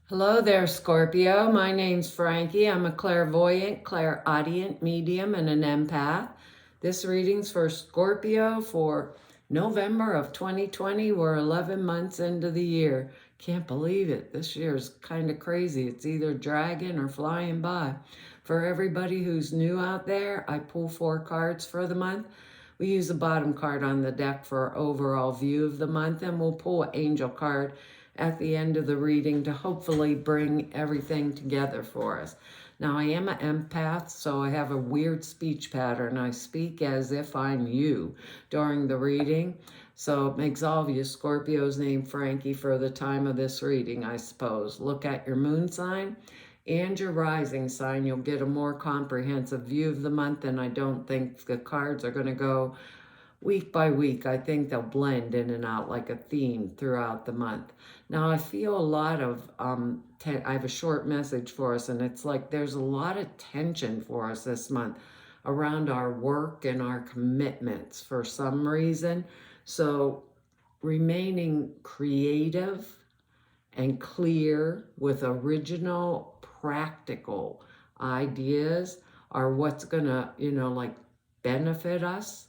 Hello there, Scorpio. My name's Frankie. I'm a clairvoyant, clairaudient medium, and an empath. This reading's for Scorpio for November of 2020. We're 11 months into the year. Can't believe it. This year's kind of crazy. It's either dragging or flying by. For everybody who's new out there, I pull 4 cards for the month. We use the bottom card on the deck for our overall view of the month, and we'll pull an angel card at the end of the reading to hopefully bring everything together for us. Now, I am an empath, so I have a weird speech pattern. I speak as if I'm you during the reading. So it makes all of you Scorpios named Frankie for the time of this reading, I suppose. Look at your moon sign and your rising sign. You'll get a more comprehensive view of the month, and I don't think the cards are going to go week by week. I think they'll blend in and out like a theme throughout the month. Now, I feel a lot of, I have a short message for us, and it's like there's a lot of tension for us this month around our work and our commitments for some reason. So remaining creative and clear with original, practical ideas are what's gonna, like benefit us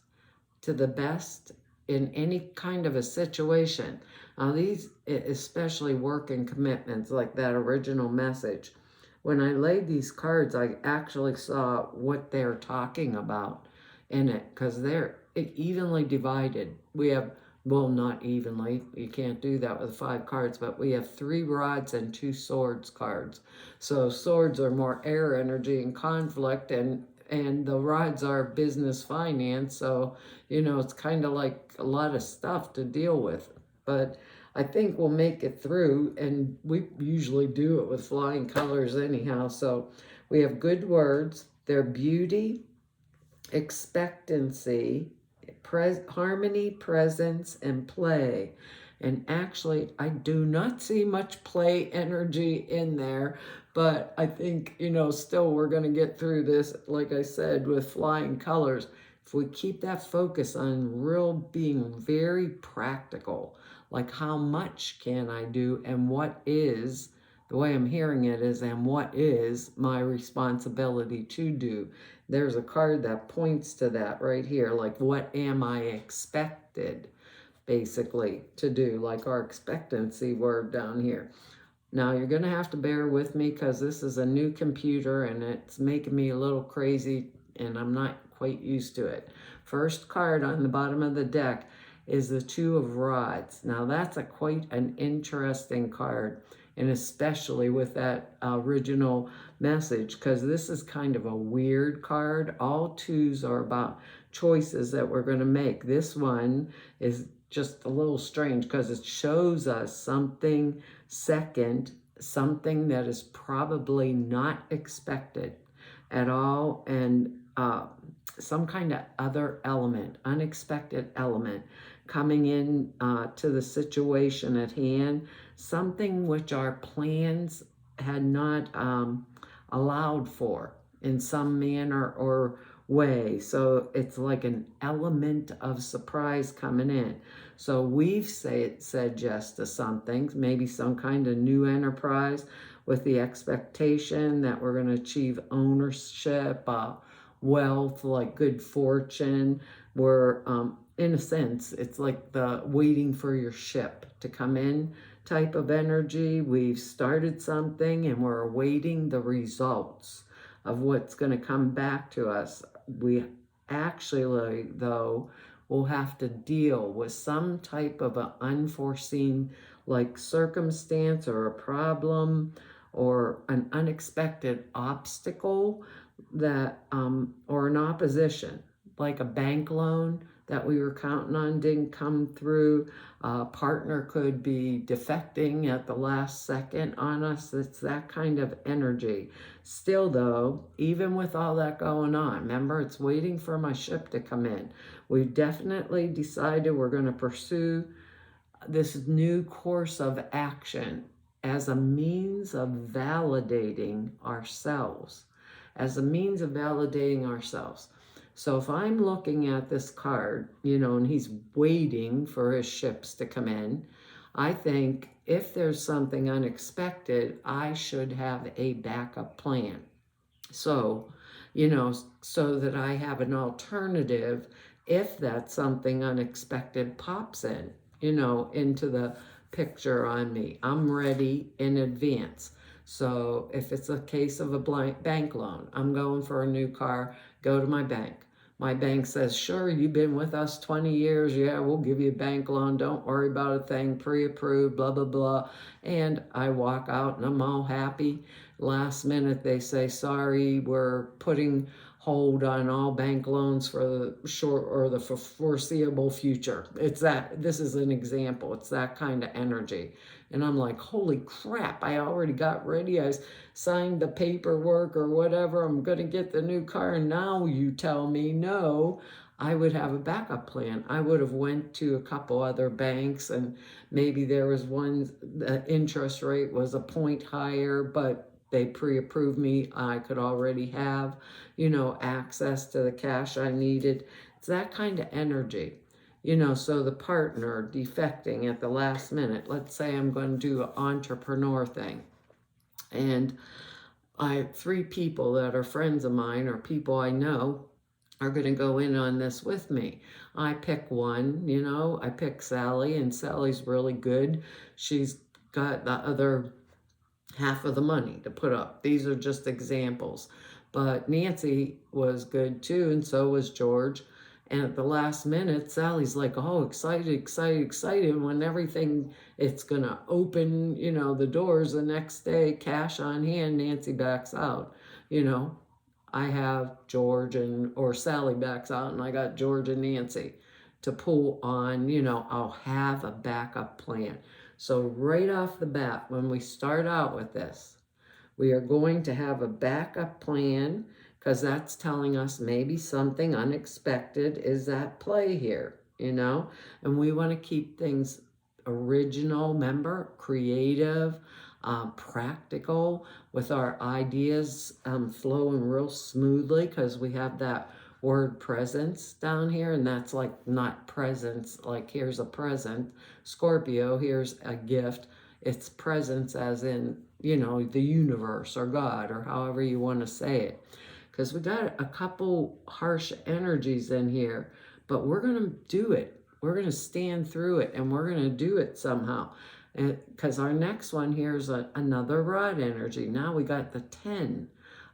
to the best in any kind of a situation. Now, these, especially work and commitments, like that original message, when I laid these cards, I actually saw what they're talking about in it, because they're evenly divided. We have, well, not evenly, you can't do that with 5 cards, but we have 3 rods and 2 swords cards. So swords are more air energy and conflict, and the rods are business finance. So, it's kind of like a lot of stuff to deal with. But I think we'll make it through, and we usually do it with flying colors anyhow. So we have good words. They're beauty, expectancy, harmony, presence, and play. And actually, I do not see much play energy in there, but I think, still we're going to get through this, like I said, with flying colors. If we keep that focus on real being very practical, like how much can I do and what is, the way I'm hearing it is, and what is my responsibility to do. There's a card that points to that right here, like what am I expected basically to do, like our expectancy word down here. Now, you're going to have to bear with me because this is a new computer and it's making me a little crazy and I'm not quite used to it. First card on the bottom of the deck is the 2 of Rods. Now, that's quite an interesting card, and especially with that original message, because this is kind of a weird card. All 2s are about choices that we're going to make. This one is just a little strange because it shows us something second, something that is probably not expected at all, and some kind of other element, unexpected element coming in to the situation at hand, something which our plans had not allowed for in some manner or way. So it's like an element of surprise coming in. So we've said yes to something, maybe some kind of new enterprise with the expectation that we're going to achieve ownership, wealth, like good fortune. We're, in a sense, it's like the waiting for your ship to come in type of energy. We've started something and we're awaiting the results of what's going to come back to us. We actually, though, will have to deal with some type of an unforeseen, like, circumstance or a problem or an unexpected obstacle that, or an opposition, like a bank loan that we were counting on didn't come through. A partner could be defecting at the last second on us. It's that kind of energy. Still, though, even with all that going on, remember, it's waiting for my ship to come in. We've definitely decided we're going to pursue this new course of action as a means of validating ourselves, So if I'm looking at this card, and he's waiting for his ships to come in, I think if there's something unexpected, I should have a backup plan. So, so that I have an alternative if that something unexpected pops in, into the picture on me. I'm ready in advance. So if it's a case of a bank loan, I'm going for a new car, go to my bank. My bank says, sure, you've been with us 20 years. Yeah, we'll give you a bank loan. Don't worry about a thing, pre-approved, blah, blah, blah. And I walk out and I'm all happy. Last minute, they say, sorry, we're putting hold on all bank loans for the short or the foreseeable future. It's that, this is an example. It's that kind of energy. And I'm like, holy crap, I already got ready. I signed the paperwork or whatever. I'm going to get the new car. And now you tell me no. I would have a backup plan. I would have went to a couple other banks, and maybe there was one, the interest rate was a point higher, but they pre-approved me. I could already have, access to the cash I needed. It's that kind of energy. So the partner defecting at the last minute, let's say I'm going to do an entrepreneur thing, and I have 3 people that are friends of mine or people I know are going to go in on this with me. I pick one, I pick Sally, and Sally's really good. She's got the other half of the money to put up. These are just examples. But Nancy was good too, and so was George. And at the last minute, Sally's like, oh, excited, excited, excited. When everything, it's going to open, the doors the next day, cash on hand, Nancy backs out. I have George or Sally backs out, and I got George and Nancy to pull on, I'll have a backup plan. So right off the bat, when we start out with this, we are going to have a backup plan, because that's telling us maybe something unexpected is at play here, and we want to keep things original, remember, creative, practical, with our ideas flowing real smoothly, because we have that word presence down here, and that's like not presence, like here's a present. Scorpio, here's a gift. It's presence as in, the universe or God or however you want to say it. Because we got a couple harsh energies in here, but we're going to do it. We're going to stand through it, and we're going to do it somehow. Because our next one here is another rod energy. Now we got the 10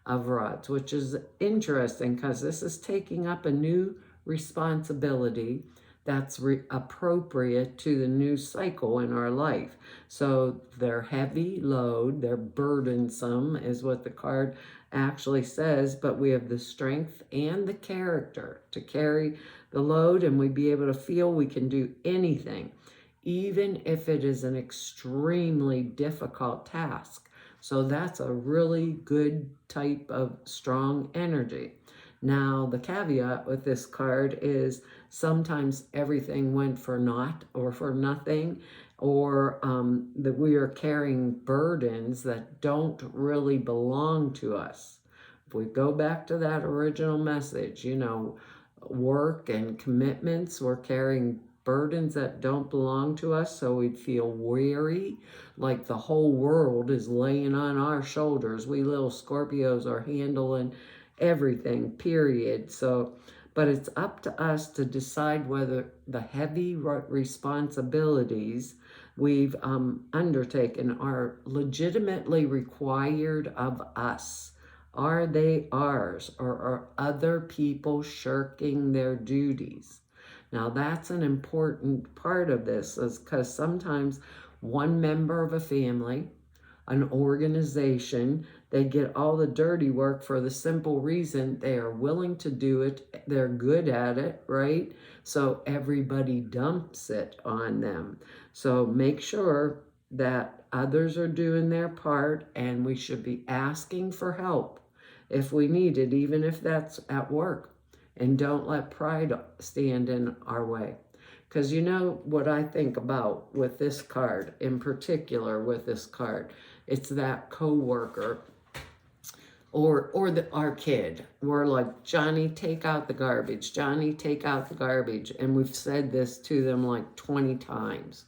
of rods, which is interesting because this is taking up a new responsibility that's appropriate to the new cycle in our life. So they're heavy load, they're burdensome is what the card actually says, but we have the strength and the character to carry the load, and we be able to feel we can do anything, even if it is an extremely difficult task. So that's a really good type of strong energy. Now, the caveat with this card is sometimes everything went for naught or for nothing, or that we are carrying burdens that don't really belong to us. If we go back to that original message, work and commitments, we're carrying burdens that don't belong to us, so we'd feel weary, like the whole world is laying on our shoulders. We little Scorpios are handling everything, period. So, but it's up to us to decide whether the heavy responsibilities we've undertaken are legitimately required of us. Are they ours, or are other people shirking their duties? Now, that's an important part of this, is because sometimes one member of a family, an organization, they get all the dirty work for the simple reason they are willing to do it. They're good at it, right? So everybody dumps it on them. So make sure that others are doing their part, and we should be asking for help if we need it, even if that's at work. And don't let pride stand in our way. Because what I think about with this card, in particular with this card, it's that coworker or our kid. We're like, Johnny, take out the garbage. Johnny, take out the garbage. And we've said this to them like 20 times.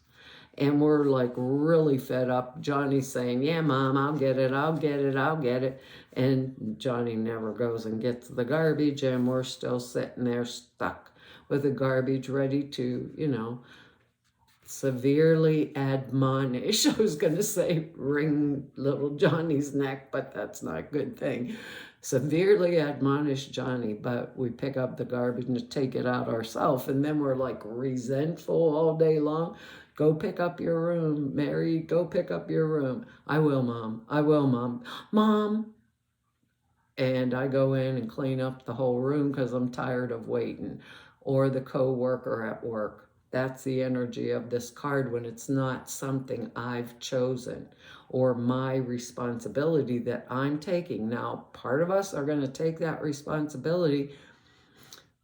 And we're like really fed up. Johnny's saying, yeah, Mom, I'll get it, I'll get it, I'll get it. And Johnny never goes and gets the garbage, and we're still sitting there stuck with the garbage ready to, severely admonish. I was going to say wring little Johnny's neck, but that's not a good thing. Severely admonish Johnny, but we pick up the garbage and take it out ourselves, and then we're like resentful all day long. Go pick up your room, Mary. Go pick up your room. I will, Mom. I will, Mom. Mom. And I go in and clean up the whole room because I'm tired of waiting. Or the co-worker at work. That's the energy of this card when it's not something I've chosen or my responsibility that I'm taking. Now, part of us are going to take that responsibility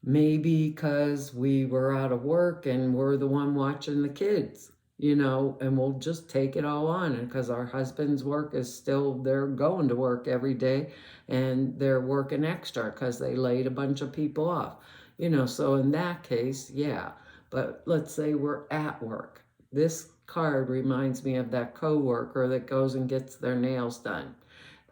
maybe because we were out of work and we're the one watching the kids, and we'll just take it all on. And because our husband's work is still, they're going to work every day and they're working extra because they laid a bunch of people off, so in that case, yeah. But let's say we're at work. This card reminds me of that coworker that goes and gets their nails done.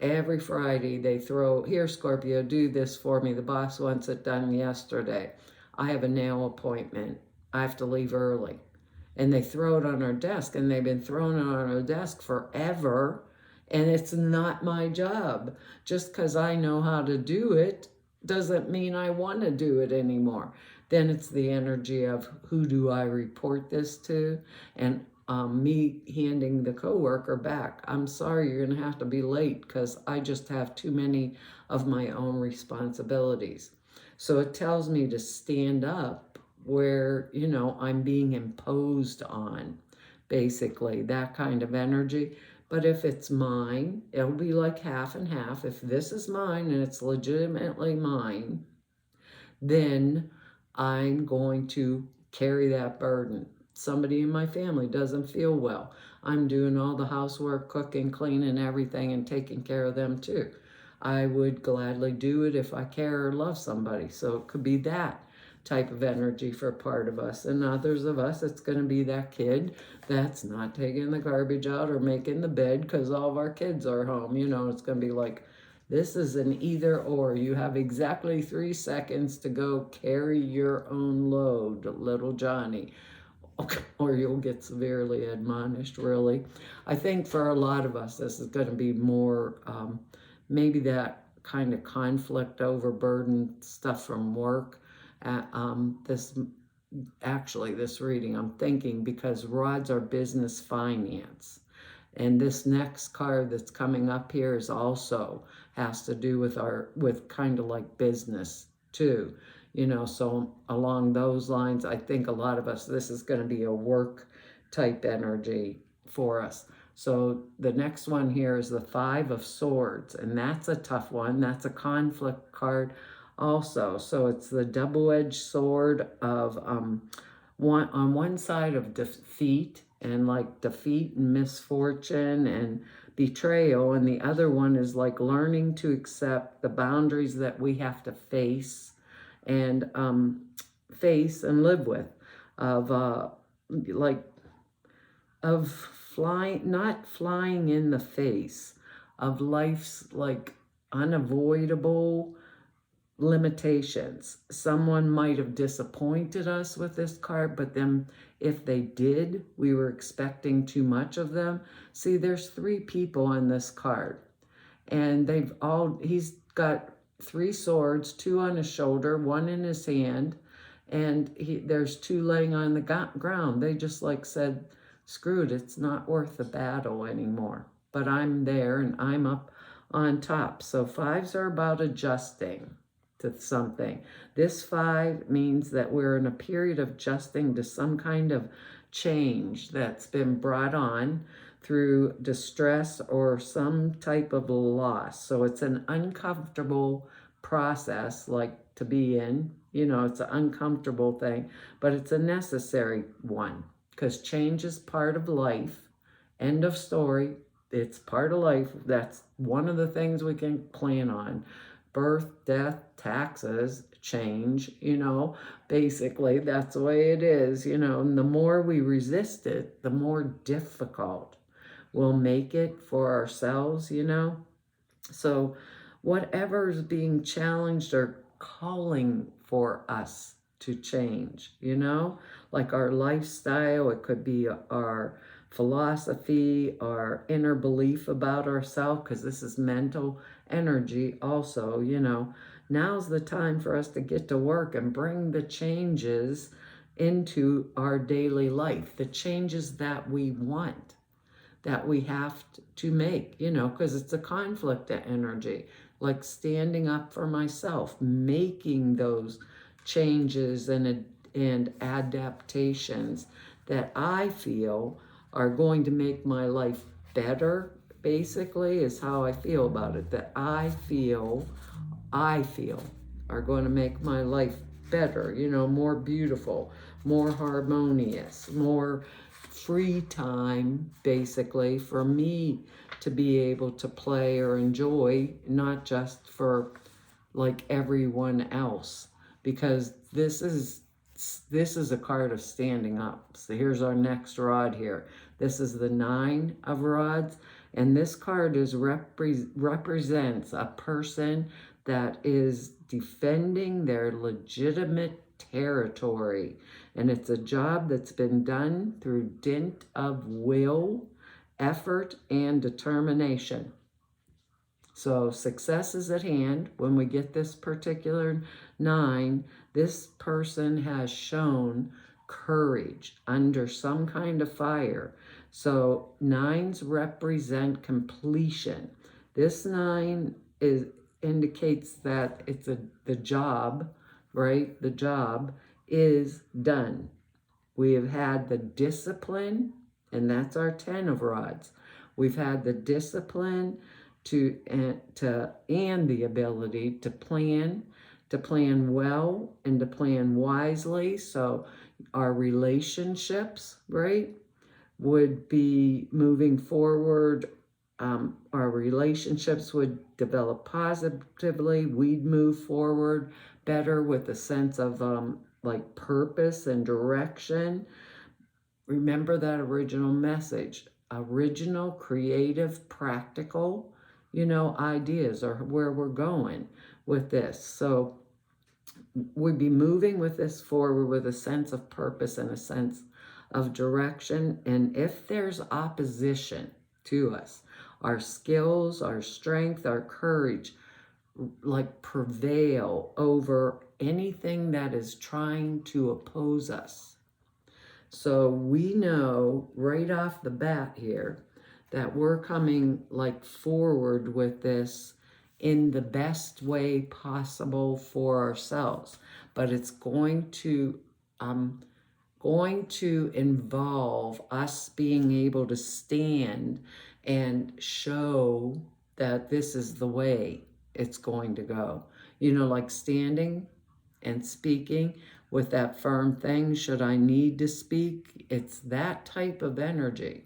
Every Friday they throw, here, Scorpio, do this for me. The boss wants it done yesterday. I have a nail appointment. I have to leave early. And they throw it on our desk, and they've been throwing it on our desk forever. And it's not my job. Just because I know how to do it doesn't mean I want to do it anymore. Then it's the energy of who do I report this to? And me handing the coworker back. I'm sorry, you're going to have to be late because I just have too many of my own responsibilities. So it tells me to stand up where, I'm being imposed on, basically, that kind of energy. But if it's mine, it'll be like half and half. If this is mine and it's legitimately mine, then I'm going to carry that burden. Somebody in my family doesn't feel well. I'm doing all the housework, cooking, cleaning, everything, and taking care of them too. I would gladly do it if I care or love somebody. So it could be that type of energy for part of us. And others of us, it's going to be that kid that's not taking the garbage out or making the bed because all of our kids are home. It's going to be like, this is an either or. You have exactly 3 seconds to go carry your own load, little Johnny, or you'll get severely admonished, really. I think for a lot of us, this is going to be more maybe that kind of conflict, overburden stuff from work. This reading, I'm thinking, because rods are business finance. And this next card that's coming up here is also has to do with kind of like business too. So along those lines, I think a lot of us, this is going to be a work type energy for us. So the next one here is the 5 of Swords, and that's a tough one. That's a conflict card also. So it's the double-edged sword of on one side of defeat and misfortune and betrayal, and the other one is like learning to accept the boundaries that we have to face and live with, of flying, not flying in the face of life's like unavoidable limitations. Someone might have disappointed us with this card, but then if they did, we were expecting too much of them. See, there's 3 people on this card, and he's got 3 swords, 2 on his shoulder, 1 in his hand, and there's 2 laying on the ground. They just said, screw it, it's not worth the battle anymore. But I'm there and I'm up on top. So 5s are about adjusting to something. This 5 means that we're in a period of adjusting to some kind of change that's been brought on through distress or some type of loss. So it's an uncomfortable process to be in. It's an uncomfortable thing, but it's a necessary one because change is part of life. End of story. It's part of life. That's one of the things we can plan on. Birth, death, taxes, change, basically that's the way it is, and the more we resist it, the more difficult we'll make it for ourselves. So whatever is being challenged or calling for us to change, like our lifestyle, it could be our philosophy, our inner belief about ourselves, because this is mental energy also. Now's the time for us to get to work and bring the changes into our daily life, the changes that we want, that we have to make, because it's a conflict energy, like standing up for myself, making those changes and adaptations that I feel are going to make my life better, basically, is how I feel about it. That I feel are going to make my life better, more beautiful, more harmonious, more free time, basically, for me to be able to play or enjoy, not just for like everyone else, because this is a card of standing up. So here's our next rod here. This is the 9 of rods, and this card represents a person that is defending their legitimate territory, and it's a job that's been done through dint of will, effort, and determination. So success is at hand. When we get this particular 9, this person has shown courage under some kind of fire. So 9s represent completion. This 9 indicates that it's the job, right? The job is done. We have had the discipline, and that's our 10 of rods. We've had the discipline and the ability to plan well and to plan wisely. So our relationships, right, would be moving forward. Our relationships would develop positively. We'd move forward better with a sense of like purpose and direction. Remember that original message. Original, creative, practical, ideas are where we're going with this. So we'd be moving with this forward with a sense of purpose and a sense of direction. And if there's opposition to us, our skills, our strength, our courage, like prevail over anything that is trying to oppose us. So we know right off the bat here that we're coming like forward with this in the best way possible for ourselves. But it's going to involve us being able to stand and show that this is the way it's going to go. Like standing and speaking with that firm thing, should I need to speak? It's that type of energy.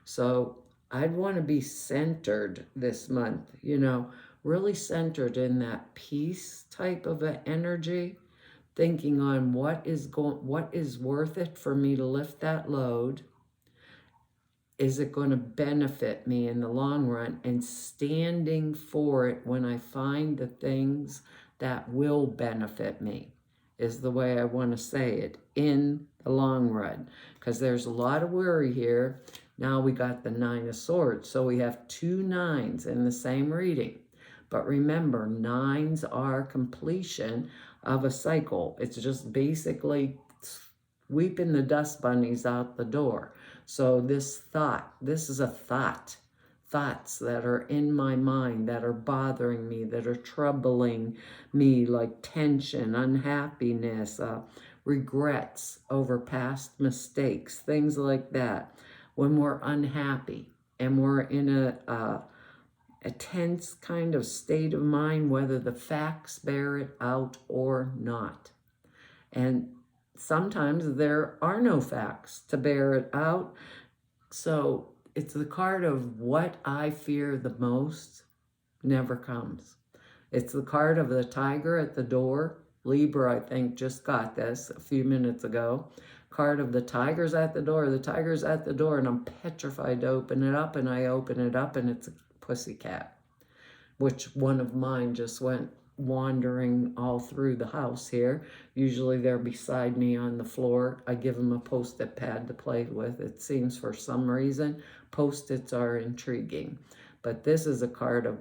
So I'd want to be centered this month, really centered in that peace type of an energy, thinking on what is worth it for me to lift that load. Is it going to benefit me in the long run? And standing for it when I find the things that will benefit me is the way I want to say it, in the long run. Because there's a lot of worry here. Now we got the 9 of Swords. So we have 2 9s in the same reading. But remember, 9s are completion of a cycle. It's just basically sweeping the dust bunnies out the door. So this is a thoughts that are in my mind, that are bothering me, that are troubling me, like tension, unhappiness, regrets over past mistakes, things like that. When we're unhappy and we're in a tense kind of state of mind, whether the facts bear it out or not. And sometimes there are no facts to bear it out. So it's the card of what I fear the most never comes. It's the card of the tiger at the door. Libra, I think, just got this a few minutes ago. Card of the tiger's at the door. The tiger's at the door, and I'm petrified to open it up, and I open it up, and it's a pussycat, which one of mine just went wandering all through the house here. Usually they're beside me on the floor. I give them a Post-it pad to play with. It seems for some reason Post-its are intriguing. But this is a card of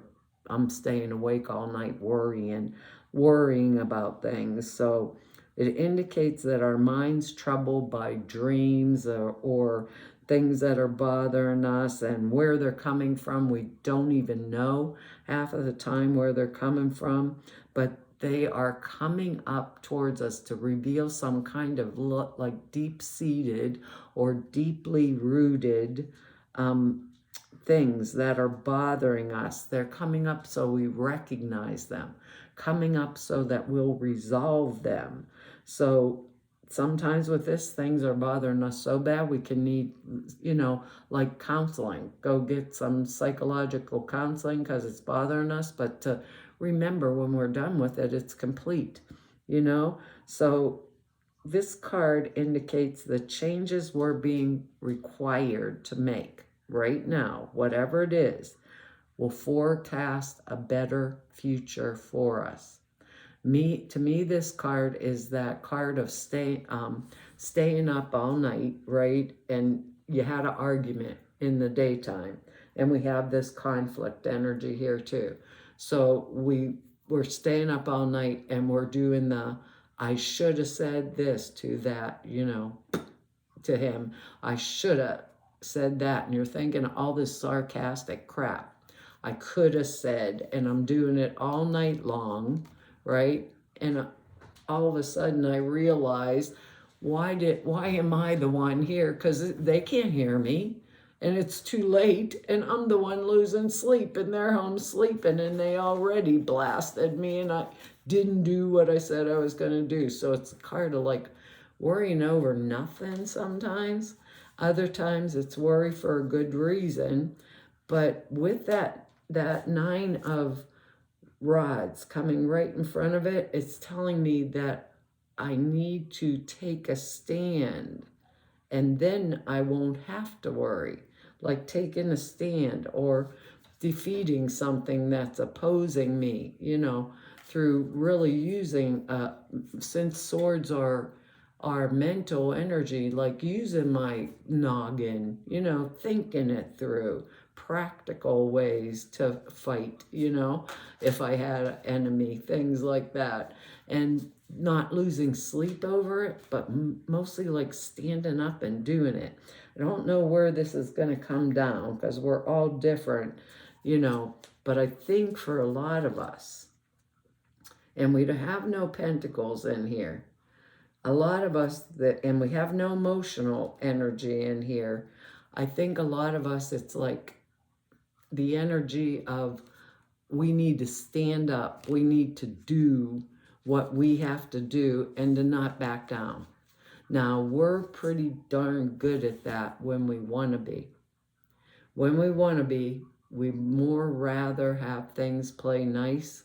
I'm staying awake all night worrying about things. So it indicates that our mind's troubled by dreams or things that are bothering us, and where they're coming from, we don't even know half of the time where they're coming from, but they are coming up towards us to reveal some kind of like deep-seated or deeply rooted things that are bothering us. They're coming up so we recognize them, coming up so that we'll resolve them. So sometimes with this, things are bothering us so bad we can need, like counseling. Go get some psychological counseling because it's bothering us. But to remember when we're done with it, it's complete, So this card indicates the changes we're being required to make right now, whatever it is, will forecast a better future for us. To me, this card is that card of staying up all night, right? And you had an argument in the daytime, and we have this conflict energy here too. So we're staying up all night, and we're doing I should have said this to that, to him. I should have said that, and you're thinking all this sarcastic crap. I could have said, and I'm doing it all night long, right? And all of a sudden I realize, why am I the one here? Because they can't hear me, and it's too late, and I'm the one losing sleep, and they're home sleeping, and they already blasted me, and I didn't do what I said I was going to do. So it's a card of like worrying over nothing sometimes. Other times it's worry for a good reason. But with that 9 of rods coming right in front of it, it's telling me that I need to take a stand, and then I won't have to worry. Like taking a stand or defeating something that's opposing me, through really using, since swords are mental energy, like using my noggin, thinking it through, practical ways to fight, if I had an enemy, things like that. And not losing sleep over it, but mostly like standing up and doing it. I don't know where this is going to come down because we're all different, but I think for a lot of us, and we have no pentacles in here, a lot of us and we have no emotional energy in here. I think a lot of us, it's like the energy of we need to stand up. We need to do what we have to do and to not back down. Now, we're pretty darn good at that when we want to be. When we want to be, we more rather have things play nice,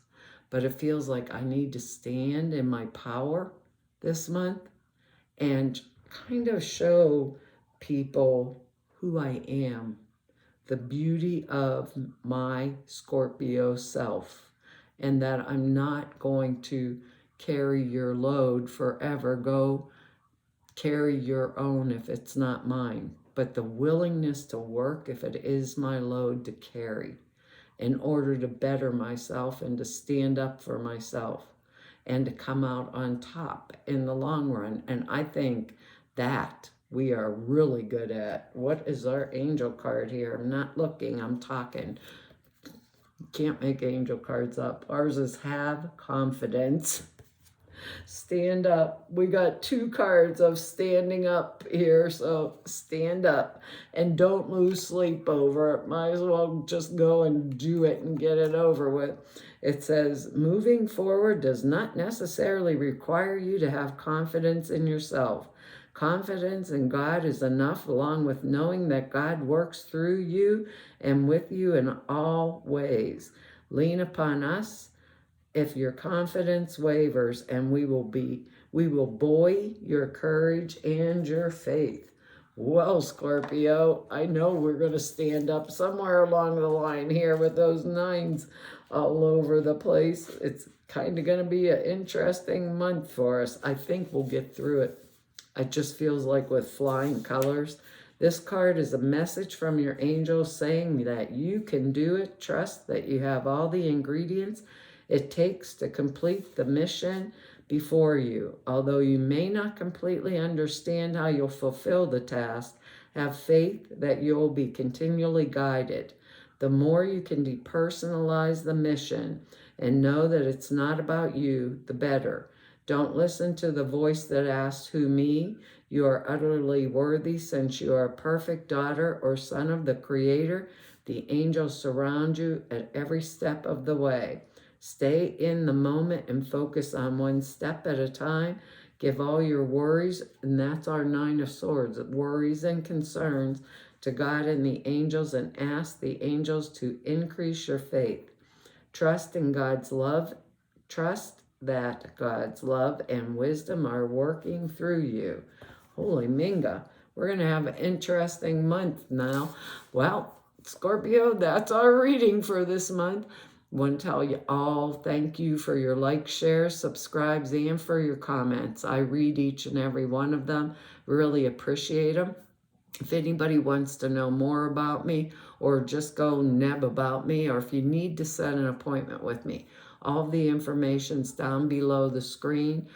but it feels like I need to stand in my power this month and kind of show people who I am, the beauty of my Scorpio self, and that I'm not going to carry your load forever. Go carry your own if it's not mine, but the willingness to work if it is my load to carry in order to better myself and to stand up for myself and to come out on top in the long run. And I think that we are really good at. What is our angel card here? I'm not looking, I'm talking. Can't make angel cards up. Ours is have confidence. Stand up. We got 2 cards of standing up here, so stand up and don't lose sleep over it. Might as well just go and do it and get it over with. It says, moving forward does not necessarily require you to have confidence in yourself. Confidence in God is enough, along with knowing that God works through you and with you in all ways. Lean upon us if your confidence wavers, and we will buoy your courage and your faith. Well, Scorpio, I know we're going to stand up somewhere along the line here with those nines all over the place. It's kind of going to be an interesting month for us. I think we'll get through it. It just feels like with flying colors. This card is a message from your angels saying that you can do it. Trust that you have all the ingredients it takes to complete the mission before you. Although you may not completely understand how you'll fulfill the task, have faith that you'll be continually guided. The more you can depersonalize the mission and know that it's not about you, the better. Don't listen to the voice that asks, who me? You are utterly worthy since you are a perfect daughter or son of the Creator. The angels surround you at every step of the way. Stay in the moment and focus on one step at a time. Give all your worries, and that's our Nine of Swords, worries and concerns, to God and the angels, and ask the angels to increase your faith. Trust in God's love. Trust that God's love and wisdom are working through you. Holy Minga, we're going to have an interesting month now. Well, Scorpio, that's our reading for this month. Want to tell you all, thank you for your likes, shares, subscribes, and for your comments. I read each and every one of them. Really appreciate them. If anybody wants to know more about me, or just go neb about me, or if you need to set an appointment with me, all the information's down below the screen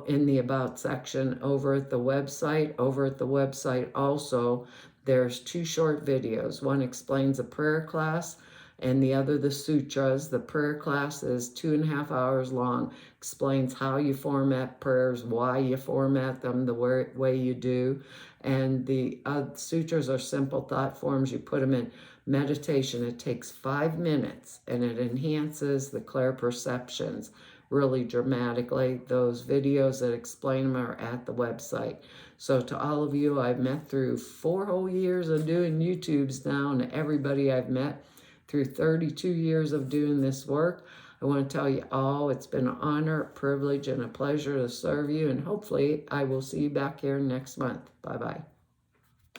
in the About section over at the website. Over at the website also, there's 2 short videos. One explains a prayer class, and the other the sutras. The prayer class is 2.5 hours long, explains how you format prayers, why you format them the way you do. And the sutras are simple thought forms. You put them in meditation. It takes 5 minutes, and it enhances the clear perceptions really dramatically. Those videos that explain them are at the website. So to all of you I've met through 4 whole years of doing YouTubes now, and everybody I've met through 32 years of doing this work, I want to tell you all, it's been an honor, a privilege, and a pleasure to serve you, and hopefully I will see you back here next month. Bye-bye.